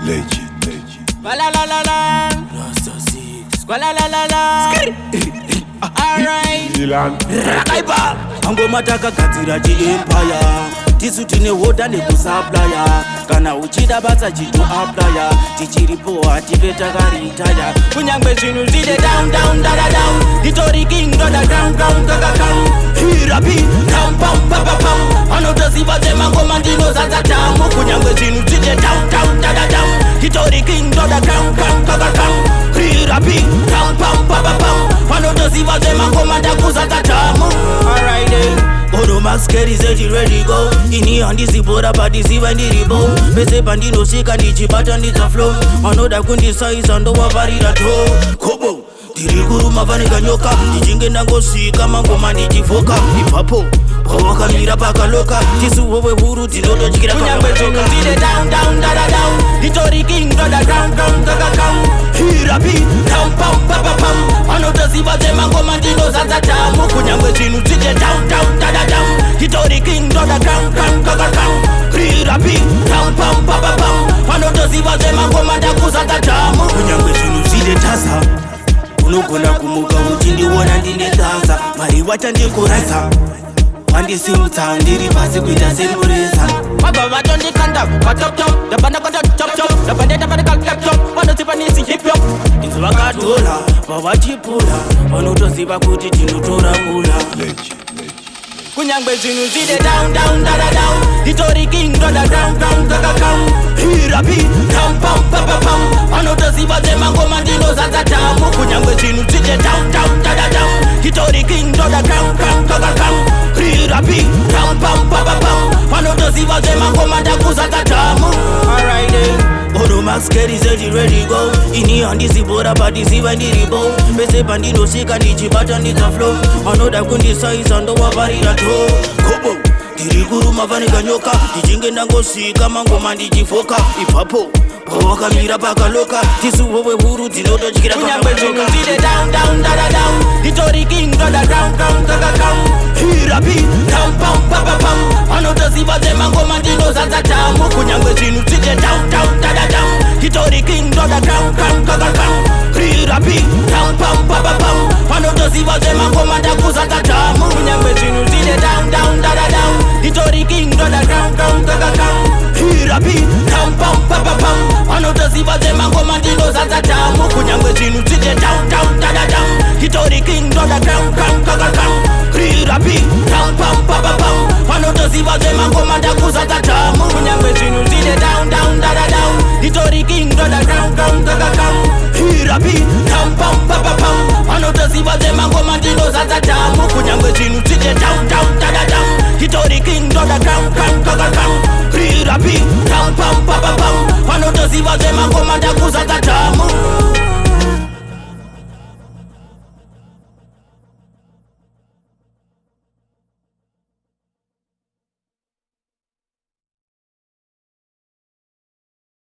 La la la la. La la la la. Alright. Rakaiba. Angoma takagadzira chi-empire. Tisu tine woda nekusaplaya. Kana uchida basa chitu aplaya. Tichiripo hative takaritaya. Kunyangwe zvinhu zvide down down dada down. Titori king dada down down kaka down. Hirapi down pam papa pam. Anotoziva dzemangoma ndinozadza tamu. Kunyangwe zvinhu zvide down down dada down. Titori king dada down down kaka down. Hirapi down pam papa pam. Anotoziva dzemangoma ndakuzadza tamu. Alright then. Odo Max Kerry said you ready go. Ini handizibora padiziva ndiribo. Pese pandinosvika ndichibata ndidza-flow. Anoda kundisaiza ndowavarira to. Kobo tiri kuruma vanika nyoka. Ndichinge ndangosvika mangoma ndichifoka. Ipapo pawakamira pakaloka. Tisu wewe huru tinototyira kunyangwe zvinhu zvide down down dada down. Nditori king dada down down kaka down. Hirapi down pam papa pam. Anotoziva dzemangoma ndinozadza tamu. Kunyangwe zvinhu zvide down down dada down. Nditori king dada down down kaka down. Hirapi down pam papa pam. Anotoziva dzemangoma ndakuzadza tamu. Kunyangwe zvinhu zvide tasa. Unogona kumuka uchindiona ndine tasa. Mari wachandikuraisa. Wandisimutsa ndiri pasi kuita semureza. Wabva vatondikanda patop top. Ndapanda kwata chop chop. Ndapanda vanika laptop. Vanoziva nisi hip hop. Inzi vakatola vavachipula. Vanotoziva kuti tinotora mula. Kunyangwe zvinhu zvide down down dada down. Nditori king dada down down kaka down. Hirapi down pam papa pam. Vanotoziva dzemangoma ndinozadza tamu. Kunyangwe zvinhu zvide down down dada down. Nditori king dada down down kaka down. Hirapi down pam papa pam. Vanotoziva dzemangoma ndakuzadza tamu. Alright then. Odo Max Kerry said you ready go. Ini handizibora padiziva ndiribo. Pese pandinosvika ndichibata ndidza-flow. Anoda kundisaiza ndowavarira to. Kobo tiri kuruma vanika nyoka. Ndichinge ndangosvika mangoma ndichifoka. Ipapo pawakamira pakaloka. Tisu wewe huru tinototyira kunyangwe zvinhu zvide down down dada down. Nditori king dada down down kaka down. Hirapi down pam papa pam. Anotoziva dzemangoma ndinozadza tamu. Kunyangwe zvinhu zvide down down dada down. Nditori king dada down down kaka down. Hirapi down pam papa pam. Anotoziva dzemangoma ndakuzadza tamu. Kunyangwe zvinhu zvide down down dada down. Nditori king dada down down kaka down. Hirapi down pam papa pam. Anotoziva dzemangoma ndinozadza tamu. Kunyangwe zvinhu zvide down down dada down. Nditori king dada down down kaka down. Hirapi down pam papa pam. Anotoziva dzemangoma ndakuzadza tamu. Kunyangwe zvinhu zvide down down dada down. Nditori king dada down down kaka down. Hirapi down pam papa pam. Anotoziva dzemangoma ndinozadza tamu. Kunyangwe zvinhu zvide down down dada down. Nditori king dada down down kaka down. Hirapi down pam papa pam. Anotoziva dzemangoma ndakuzadza tamu.